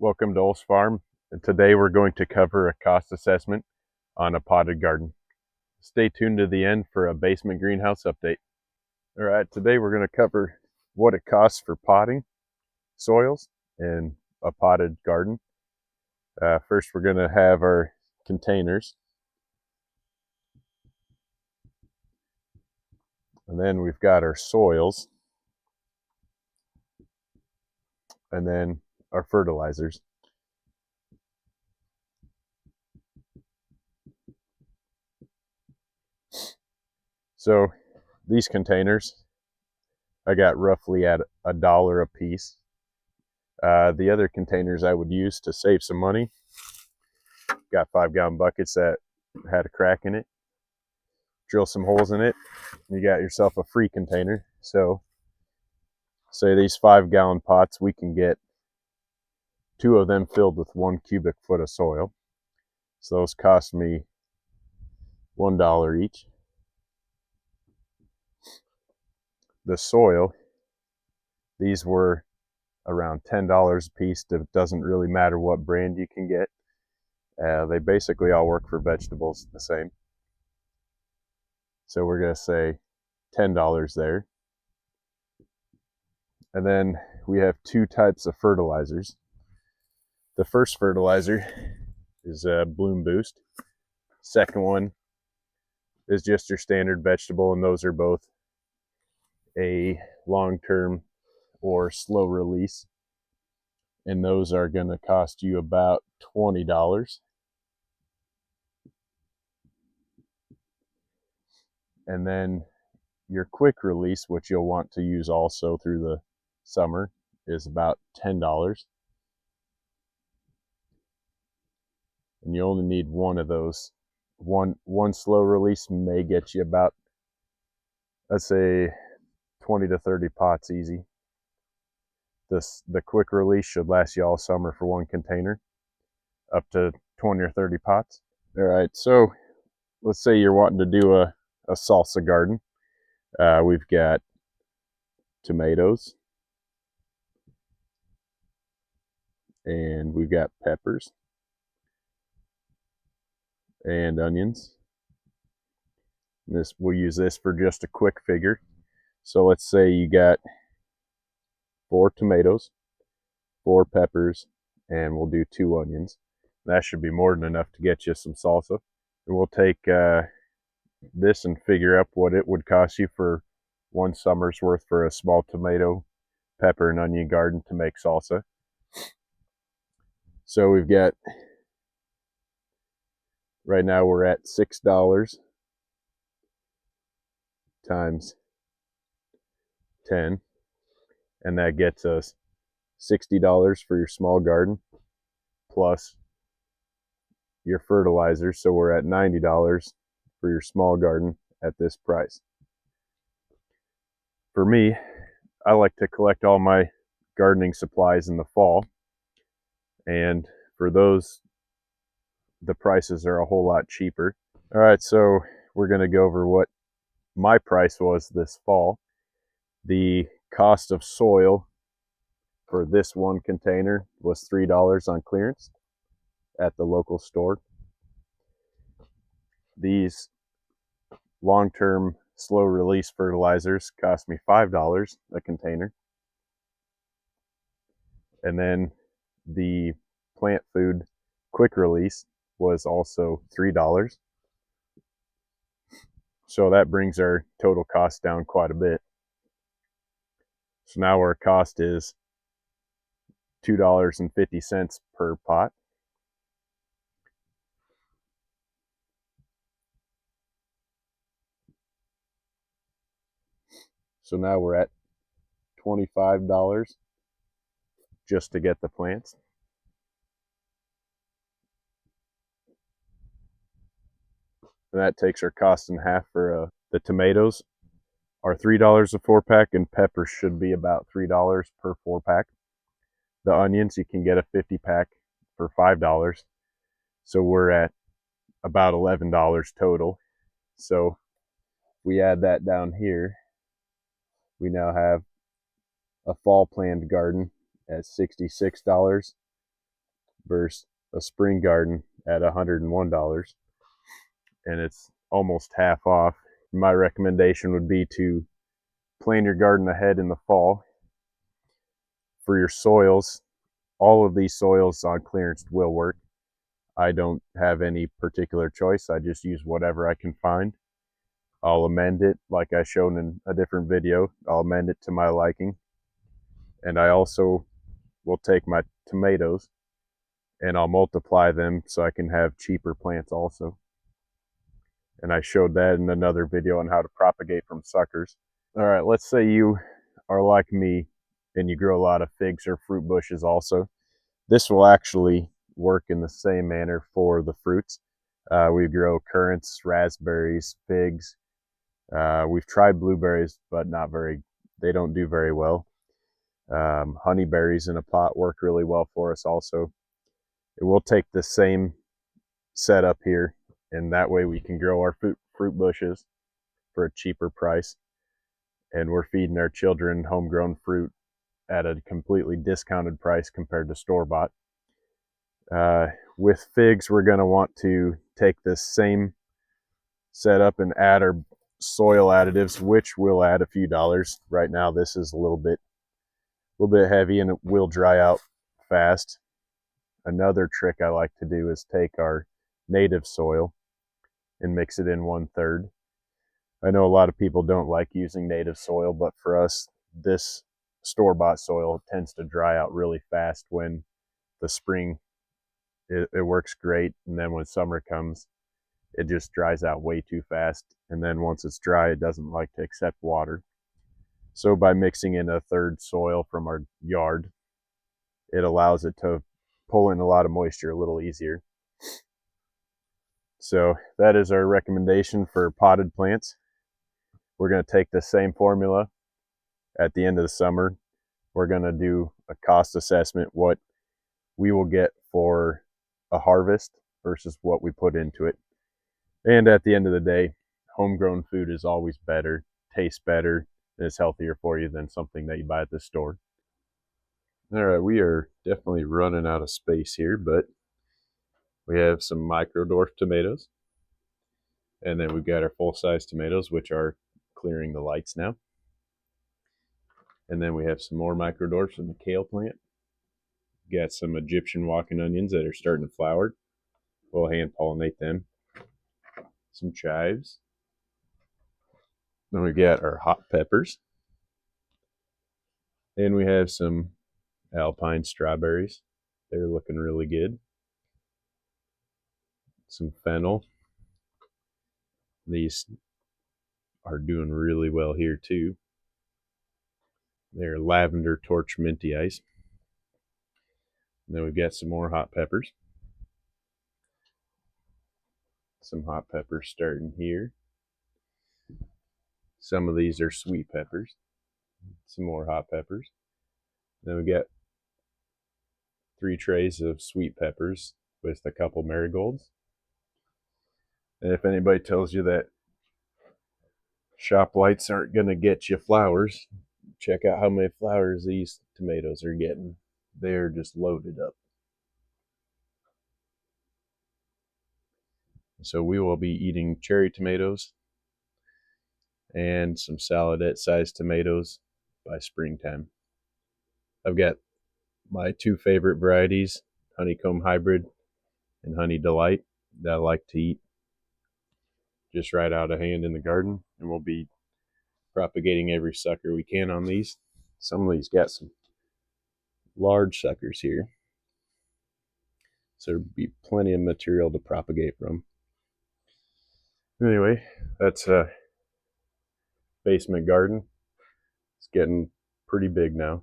Welcome to Ol's Farm, and today we're going to cover a cost assessment on a potted garden. Stay tuned to the end for a basement greenhouse update. All right, today we're going to cover what it costs for potting soils in a potted garden. First, we're going to have our containers, and then we've got our soils, and then our fertilizers. So these containers I got roughly at $1 a piece. The other containers I would use to save some money, got 5-gallon buckets that had a crack in it. Drill some holes in it, you got yourself a free container. So say these 5-gallon pots, we can get 2 of them filled with 1 cubic foot of soil. So those cost me $1 each. The soil, these were around $10 a piece. It doesn't really matter what brand you can get. They basically all work for vegetables the same. So we're going to say $10 there. And then we have 2 types of fertilizers. The first fertilizer is Bloom Boost. Second one is just your standard vegetable, and those are both a long-term or slow release. And those are going to cost you about $20. And then your quick release, which you'll want to use also through the summer, is about $10. And you only need one of those. One slow release may get you about, let's say, 20 to 30 pots easy. The quick release should last you all summer for 1 container, up to 20 or 30 pots. All right, so let's say you're wanting to do a salsa garden. We've got tomatoes, and we've got peppers and onions. We'll use this for just a quick figure. So let's say you got 4 tomatoes, 4 peppers, and we'll do 2 onions. That should be more than enough to get you some salsa. And we'll take this and figure up what it would cost you for 1 summer's worth for a small tomato, pepper, and onion garden to make salsa. So we've got, right now we're at $6 times 10, and that gets us $60 for your small garden plus your fertilizer. So we're at $90 for your small garden at this price. For me, I like to collect all my gardening supplies in the fall, and for those, the prices are a whole lot cheaper. All right, so we're going to go over what my price was this fall. The cost of soil for this 1 container was $3 on clearance at the local store. These long-term slow release fertilizers cost me $5 a container. And then the plant food quick release was also $3. So that brings our total cost down quite a bit. So now our cost is $2.50 per pot. So now we're at $25 just to get the plants. And that takes our cost in half for the tomatoes are $3 a 4-pack, and peppers should be about $3 per 4-pack. The onions, you can get a 50-pack for $5. So we're at about $11 total. So we add that down here, we now have a fall planned garden at $66 versus a spring garden at $101, and it's almost half off. My recommendation would be to plan your garden ahead in the fall. For your soils, all of these soils on clearance will work. I don't have any particular choice. I just use whatever I can find. I'll amend it like I shown in a different video. I'll amend it to my liking. And I also will take my tomatoes and I'll multiply them so I can have cheaper plants also. And I showed that in another video on how to propagate from suckers. All right, let's say you are like me and you grow a lot of figs or fruit bushes also. This will actually work in the same manner for the fruits. We grow currants, raspberries, figs. We've tried blueberries, but they don't do very well. Honeyberries in a pot work really well for us also. It will take the same setup here, and that way we can grow our fruit bushes for a cheaper price. And we're feeding our children homegrown fruit at a completely discounted price compared to store-bought. With figs, we're going to want to take this same setup and add our soil additives, which will add a few dollars. Right now, this is a little bit heavy and it will dry out fast. Another trick I like to do is take our native soil and mix it in 1/3. I know a lot of people don't like using native soil, but for us, this store-bought soil tends to dry out really fast when the spring, it works great. And then when summer comes, it just dries out way too fast. And then once it's dry, it doesn't like to accept water. So by mixing in 1/3 soil from our yard, it allows it to pull in a lot of moisture a little easier. So that is our recommendation for potted plants. We're going to take the same formula at the end of the summer. We're going to do a cost assessment, what we will get for a harvest versus what we put into it. And at the end of the day, homegrown food is always better, tastes better, and is healthier for you than something that you buy at the store. All right, we are definitely running out of space here, but we have some micro dwarf tomatoes. And then we've got our full-size tomatoes, which are clearing the lights now. And then we have some more micro dwarfs in the kale plant. Got some Egyptian walking onions that are starting to flower. We'll hand pollinate them. Some chives. Then we got our hot peppers. And we have some alpine strawberries. They're looking really good. Some fennel. These are doing really well here too. They're lavender torch minty ice. And then we've got some more hot peppers. Some hot peppers starting here. Some of these are sweet peppers. Some more hot peppers. Then we got 3 trays of sweet peppers with a couple marigolds. And if anybody tells you that shop lights aren't going to get you flowers, check out how many flowers these tomatoes are getting. They're just loaded up. So we will be eating cherry tomatoes and some saladette sized tomatoes by springtime. I've got my 2 favorite varieties, Honeycomb Hybrid and Honey Delight, that I like to eat just right out of hand in the garden. And we'll be propagating every sucker we can on these. Some of these got some large suckers here, so there'll be plenty of material to propagate from. Anyway, that's a basement garden. It's getting pretty big now.